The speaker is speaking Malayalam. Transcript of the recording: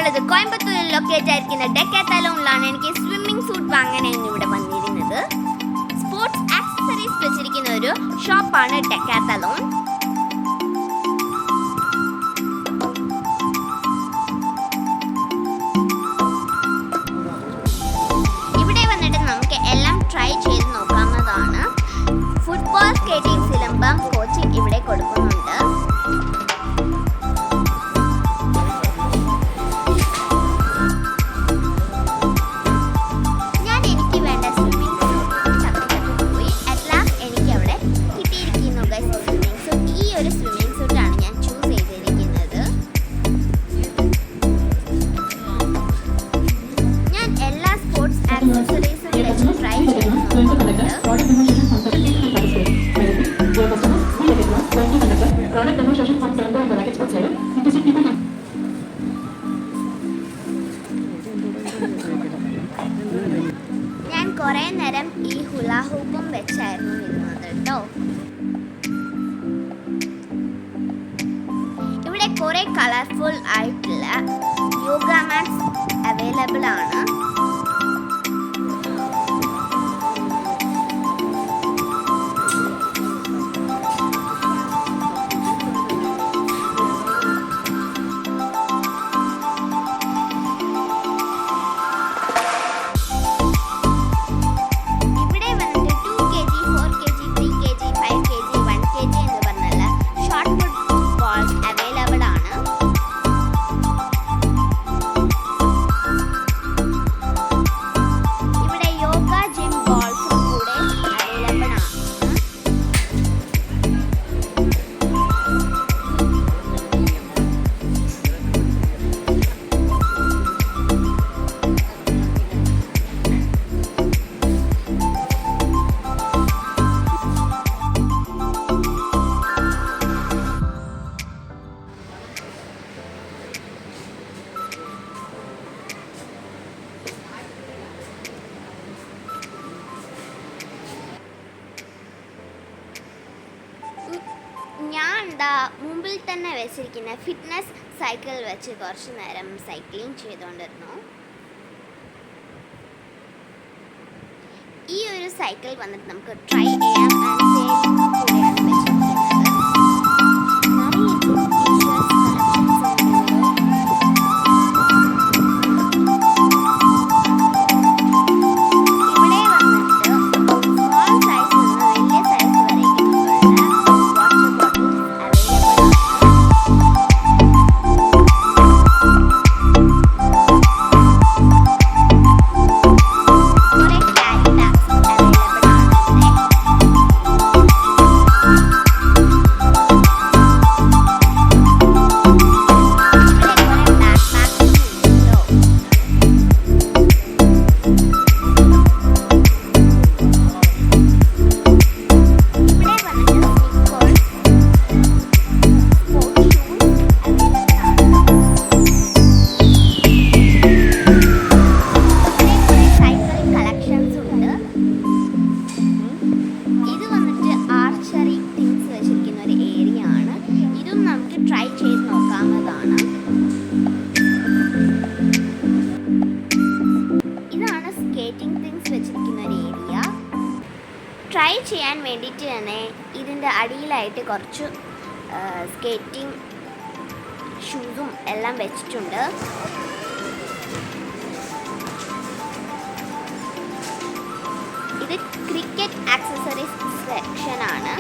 ഞാനുള്ളത് കോയമ്പത്തൂരിൽ ലൊക്കേറ്റ് ആയിരിക്കുന്ന ഡെക്കാത്തലോണിലാണ് എനിക്ക് സ്വിമ്മിംഗ് സൂട്ട് വാങ്ങാനായിരുന്നു ഇവിടെ വന്നിരുന്നത്. സ്പോർട്സ് ആക്സസറീസ് വെച്ചിരിക്കുന്ന ഒരു ഷോപ്പാണ് ഡെക്കാത്തലോൺ. ഇവിടെ വന്നിട്ട് നമുക്ക് എല്ലാം ട്രൈ ചെയ്ത് നോക്കാവുന്നതാണ്. ഫുട്ബോൾ, സ്കേറ്റിംഗ്, സിലമ്പം കോച്ചിങ് ഇവിടെ കൊടുക്കുന്നുണ്ട്. ഞാൻ കുറേ നേരം ഈ ഹുലാ ഹൂപ്പും വെച്ചായിരുന്നു ഇരുന്നത് കേട്ടോ. ഇവിടെ കുറേ കളർഫുൾ ആയിട്ടുള്ള യോഗ മാറ്റ്സ് അവൈലബിൾ ആണ്. ഞാൻ മുമ്പിൽ തന്നെ വെച്ചിരിക്കുന്ന ഫിറ്റ്നസ് സൈക്കിൾ വെച്ച് കുറച്ച് നേരം സൈക്ലിംഗ് ചെയ്തുകൊണ്ടിരുന്നു. ഈ ഒരു സൈക്കിൾ വന്നിട്ട് നമുക്ക് ട്രൈ ചെയ്യാം. ട്രൈ ചെയ്യാൻ വേണ്ടിയിട്ട് തന്നെ ഇതിൻ്റെ അടിയിലായിട്ട് കുറച്ച് സ്കേറ്റിംഗ് ഷൂസും എല്ലാം വെച്ചിട്ടുണ്ട്. ഇത് ക്രിക്കറ്റ് ആക്സസറീസ് സെക്ഷനാണ്.